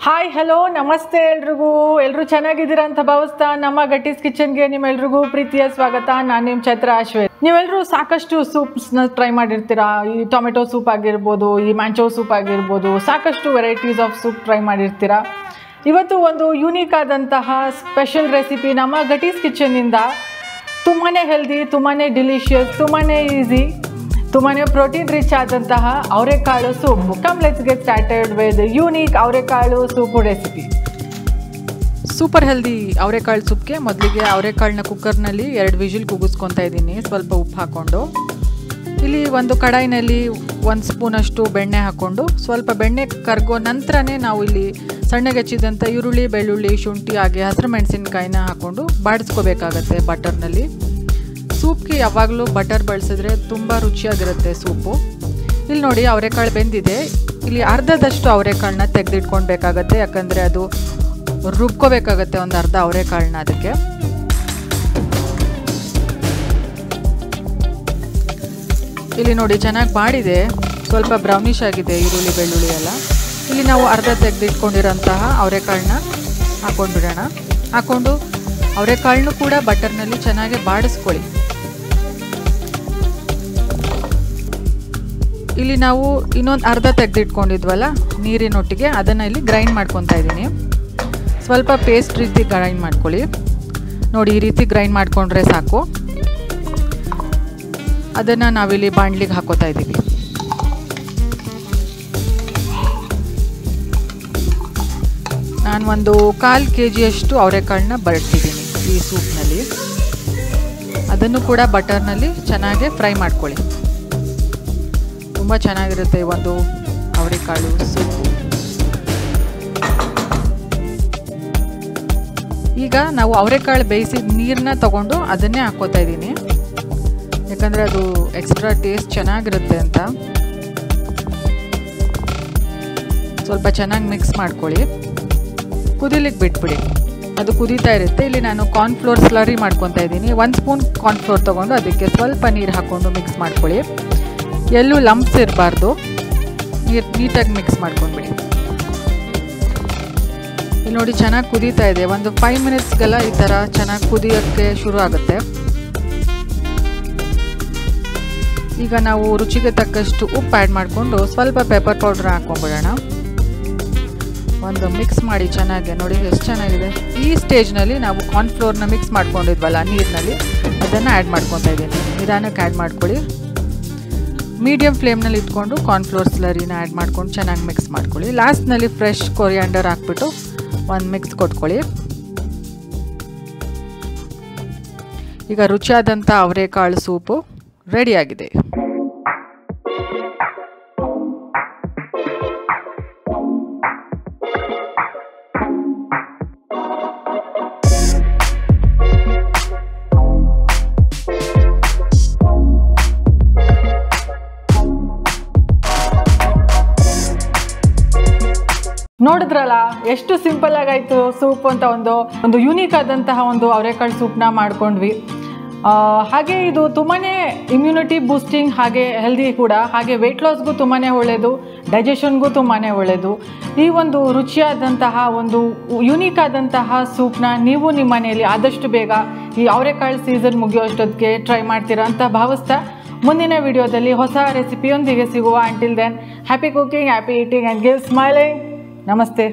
Hi hello ನಮಸ್ತೆ ಎಲ್ಲರೂ ಚೆನ್ನಾಗಿದ್ದೀರಾ ಅಂತ ಭಾವಿಸ್ತಾ ನಮ್ಮ ಗಟ್ಟೀಸ್ ಕಿಚನ್ಗೆ ನಿಮ್ಮೆಲ್ರಿಗೂ ಪ್ರೀತಿಯ ಸ್ವಾಗತ. ನಾನು ನಿಮ್ಮ ಚೈತ್ರ ಅಶ್ವೇತ್. ನೀವೆಲ್ಲರೂ ಸಾಕಷ್ಟು ಸೂಪ್ಸ್ನ ಟ್ರೈ ಮಾಡಿರ್ತೀರಾ. ಈ ಟೊಮೆಟೊ ಸೂಪ್ ಆಗಿರ್ಬೋದು, ಈ ಮ್ಯಾಂಚೋ ಸೂಪ್ ಆಗಿರ್ಬೋದು, ಸಾಕಷ್ಟು ವೆರೈಟೀಸ್ ಆಫ್ ಸೂಪ್ ಟ್ರೈ ಮಾಡಿರ್ತೀರಾ. ಇವತ್ತು ಒಂದು ಯೂನಿಕ್ ಆದಂತಹ ಸ್ಪೆಷಲ್ ರೆಸಿಪಿ ನಮ್ಮ ಗಟ್ಟೀಸ್ ಕಿಚನ್ನಿಂದ. ತುಂಬಾ ಹೆಲ್ದಿ, ತುಂಬಾ ಡಿಲಿಷಿಯಸ್, ತುಂಬಾ ಈಸಿ, ತುಂಬಾ ಪ್ರೋಟೀನ್ ರಿಚ್ ಆದಂತಹ ಅವರೆಕಾಳು soup. Come let's get started with unique ಅವರೆಕಾಳು ಸೂಪ್ ರೆಸಿಪಿ. ಸೂಪರ್ ಹೆಲ್ದಿ ಅವರೆಕಾಳು ಸೂಪ್ಗೆ ಮೊದಲಿಗೆ ಅವರೆಕಾಳನ್ನ ಕುಕ್ಕರ್ನಲ್ಲಿ 2 ವಿಜಿಲ್ ಕೂಗಿಸ್ಕೊತಾ ಇದ್ದೀನಿ, ಸ್ವಲ್ಪ ಉಪ್ಪು ಹಾಕ್ಕೊಂಡು. ಇಲ್ಲಿ ಒಂದು ಕಡಾಯಿನಲ್ಲಿ 1 ಸ್ಪೂನಷ್ಟು ಬೆಣ್ಣೆ ಹಾಕ್ಕೊಂಡು, ಸ್ವಲ್ಪ ಬೆಣ್ಣೆ ಕರಗೋ ನಂತರನೇ ನಾವು ಇಲ್ಲಿ ಸಣ್ಣಗೆ ಹೆಚ್ಚಿದಂಥ ಈರುಳ್ಳಿ, ಬೆಳ್ಳುಳ್ಳಿ, ಶುಂಠಿ ಹಾಗೆ ಹಸಿರು ಮೆಣಸಿನ್ಕಾಯಿನ ಹಾಕ್ಕೊಂಡು ಬಾಡಿಸ್ಕೋಬೇಕಾಗತ್ತೆ ಬಟರ್ನಲ್ಲಿ. ಸೂಪ್ಗೆ ಯಾವಾಗಲೂ ಬಟರ್ ಬಳಸಿದ್ರೆ ತುಂಬ ರುಚಿಯಾಗಿರುತ್ತೆ ಸೂಪು. ಇಲ್ಲಿ ನೋಡಿ ಅವರೆಕಾಳು ಬೆಂದಿದೆ. ಇಲ್ಲಿ ಅರ್ಧದಷ್ಟು ಅವರೆಕಾಳನ್ನ ತೆಗೆದಿಟ್ಕೊಳ್ಬೇಕಾಗತ್ತೆ, ಯಾಕಂದರೆ ಅದು ರುಬ್ಕೋಬೇಕಾಗತ್ತೆ ಒಂದು ಅರ್ಧ ಅವರೆಕಾಳನ್ನ. ಅದಕ್ಕೆ ಇಲ್ಲಿ ನೋಡಿ ಚೆನ್ನಾಗಿ ಬಾಡಿದೆ, ಸ್ವಲ್ಪ ಬ್ರೌನಿಷ್ ಆಗಿದೆ ಈರುಳ್ಳಿ ಬೆಳ್ಳುಳ್ಳಿ ಎಲ್ಲ. ಇಲ್ಲಿ ನಾವು ಅರ್ಧ ತೆಗೆದಿಟ್ಕೊಂಡಿರೋಂತಹ ಅವರೆಕಾಳನ್ನ ಹಾಕ್ಕೊಂಡ್ಬಿಡೋಣ. ಹಾಕ್ಕೊಂಡು ಅವರೆಕಾಳನ್ನು ಕೂಡ ಬಟರ್ನಲ್ಲಿ ಚೆನ್ನಾಗಿ ಬಾಡಿಸ್ಕೊಳ್ಳಿ. ಇಲ್ಲಿ ನಾವು ಇನ್ನೊಂದು ಅರ್ಧ ತೆಗೆದಿಟ್ಕೊಂಡಿದ್ವಲ್ಲ ನೀರಿನೊಟ್ಟಿಗೆ, ಅದನ್ನು ಇಲ್ಲಿ ಗ್ರೈಂಡ್ ಮಾಡ್ಕೊತಾ ಇದ್ದೀನಿ. ಸ್ವಲ್ಪ ಪೇಸ್ಟ್ ರೀತಿ ಗ್ರೈಂಡ್ ಮಾಡ್ಕೊಳ್ಳಿ. ನೋಡಿ ಈ ರೀತಿ ಗ್ರೈಂಡ್ ಮಾಡಿಕೊಂಡ್ರೆ ಸಾಕು. ಅದನ್ನು ನಾವಿಲ್ಲಿ ಬಾಣಲಿಗೆ ಹಾಕೋತಾ ಇದ್ದೀವಿ. ನಾನು ಒಂದು 1/4 kg ಅವರೆಕಾಳನ್ನ ಬಳಸ್ತಿದ್ದೀನಿ ಈ ಸೂಪ್ನಲ್ಲಿ. ಅದನ್ನು ಕೂಡ ಬಟರ್ನಲ್ಲಿ ಚೆನ್ನಾಗಿ ಫ್ರೈ ಮಾಡ್ಕೊಳ್ಳಿ. ತುಂಬ ಚೆನ್ನಾಗಿರುತ್ತೆ ಒಂದು ಅವರೆಕಾಳು ಸೂಪು. ಈಗ ನಾವು ಅವರೆಕಾಳು ಬೇಯಿಸಿದ ನೀರನ್ನ ತಗೊಂಡು ಅದನ್ನೇ ಹಾಕ್ಕೋತಾ ಇದ್ದೀನಿ, ಯಾಕಂದರೆ ಅದು ಎಕ್ಸ್ಟ್ರಾ ಟೇಸ್ಟ್ ಚೆನ್ನಾಗಿರುತ್ತೆ ಅಂತ. ಸ್ವಲ್ಪ ಚೆನ್ನಾಗಿ ಮಿಕ್ಸ್ ಮಾಡ್ಕೊಳ್ಳಿ, ಕುದಿಲಿಕ್ಕೆ ಬಿಟ್ಬಿಡಿ. ಅದು ಕುದೀತಾ ಇರುತ್ತೆ. ಇಲ್ಲಿ ನಾನು ಕಾರ್ನ್ಫ್ಲೋರ್ ಸ್ಲರಿ ಮಾಡ್ಕೊತಾ ಇದ್ದೀನಿ. 1 ಸ್ಪೂನ್ ಕಾರ್ನ್ಫ್ಲೋರ್ ತೊಗೊಂಡು ಅದಕ್ಕೆ ಸ್ವಲ್ಪ ನೀರು ಹಾಕ್ಕೊಂಡು ಮಿಕ್ಸ್ ಮಾಡ್ಕೊಳ್ಳಿ. ಎಲ್ಲೂ ಲಂಪ್ಸ್ ಇರಬಾರ್ದು, ನೀಟಾಗಿ ಮಿಕ್ಸ್ ಮಾಡ್ಕೊಂಡ್ಬಿಡಿ. ಇಲ್ಲಿ ನೋಡಿ ಚೆನ್ನಾಗಿ ಕುದೀತಾ ಇದೆ. ಒಂದು 5 ಮಿನಿಟ್ಸ್ಗೆಲ್ಲ ಈ ಥರ ಚೆನ್ನಾಗಿ ಕುದಿಯೋಕ್ಕೆ ಶುರು ಆಗುತ್ತೆ. ಈಗ ನಾವು ರುಚಿಗೆ ತಕ್ಕಷ್ಟು ಉಪ್ಪು ಆ್ಯಡ್ ಮಾಡಿಕೊಂಡು ಸ್ವಲ್ಪ ಪೆಪ್ಪರ್ ಪೌಡ್ರ್ ಹಾಕ್ಕೊಂಡ್ಬಿಡೋಣ. ಒಂದು ಮಿಕ್ಸ್ ಮಾಡಿ ಚೆನ್ನಾಗಿ. ನೋಡಿ ಎಷ್ಟು ಚೆನ್ನಾಗಿದೆ. ಈ ಸ್ಟೇಜ್ನಲ್ಲಿ ನಾವು ಕಾರ್ನ್ಫ್ಲೋರ್ನ ಮಿಕ್ಸ್ ಮಾಡ್ಕೊಂಡಿದ್ವಲ್ಲ ನೀರಿನಲ್ಲಿ, ಅದನ್ನು ಆ್ಯಡ್ ಮಾಡ್ಕೊತಾ ಇದ್ದೀನಿ. ನಿಧಾನಕ್ಕೆ ಆ್ಯಡ್ ಮಾಡ್ಕೊಳ್ಳಿ. ಮೀಡಿಯಮ್ ಫ್ಲೇಮ್ನಲ್ಲಿ ಇಟ್ಕೊಂಡು ಕಾರ್ನ್ಫ್ಲೋರ್ ಸ್ಲರಿನ ಆ್ಯಡ್ ಮಾಡ್ಕೊಂಡು ಚೆನ್ನಾಗಿ ಮಿಕ್ಸ್ ಮಾಡ್ಕೊಳ್ಳಿ. ಲಾಸ್ಟ್ನಲ್ಲಿ ಫ್ರೆಶ್ ಕೊರಿಯಾಂಡರ್ ಹಾಕ್ಬಿಟ್ಟು ಒಂದು ಮಿಕ್ಸ್ ಕೊಟ್ಕೊಳ್ಳಿ. ಈಗ ರುಚಿಯಾದಂಥ ಅವರೆಕಾಳು ಸೂಪು ರೆಡಿಯಾಗಿದೆ. ನೋಡಿದ್ರಲ್ಲ ಎಷ್ಟು ಸಿಂಪಲ್ ಆಗಾಯಿತು ಸೂಪ್ ಅಂತ. ಒಂದು ಯೂನಿಕ್ ಆದಂತಹ ಒಂದು ಅವರೆಕಾಳು ಸೂಪ್ನ ಮಾಡ್ಕೊಂಡ್ವಿ. ಹಾಗೆ ಇದು ತುಂಬಾ ಇಮ್ಯುನಿಟಿ ಬೂಸ್ಟಿಂಗ್, ಹಾಗೆ ಹೆಲ್ದಿ ಕೂಡ, ಹಾಗೆ ವೆಯ್ಟ್ ಲಾಸ್ಗೂ ತುಂಬಾ ಒಳ್ಳೆಯದು, ಡೈಜೆಷನ್ಗೂ ತುಂಬಾ ಒಳ್ಳೆಯದು. ಈ ಒಂದು ರುಚಿಯಾದಂತಹ ಒಂದು ಯೂನಿಕ್ ಆದಂತಹ ಸೂಪ್ನ ನೀವು ನಿಮ್ಮ ಮನೆಯಲ್ಲಿ ಆದಷ್ಟು ಬೇಗ ಈ ಅವರೆಕಾಳು ಸೀಸನ್ ಮುಗಿಯೋಷ್ಟೊತ್ತಿಗೆ ಟ್ರೈ ಮಾಡ್ತೀರಾ ಅಂತ ಭಾವಿಸ್ತಾ, ಮುಂದಿನ ವಿಡಿಯೋದಲ್ಲಿ ಹೊಸ ರೆಸಿಪಿಯೊಂದಿಗೆ ಸಿಗುವ. Until then, happy cooking, happy eating and give smiling. ನಮಸ್ತೆ.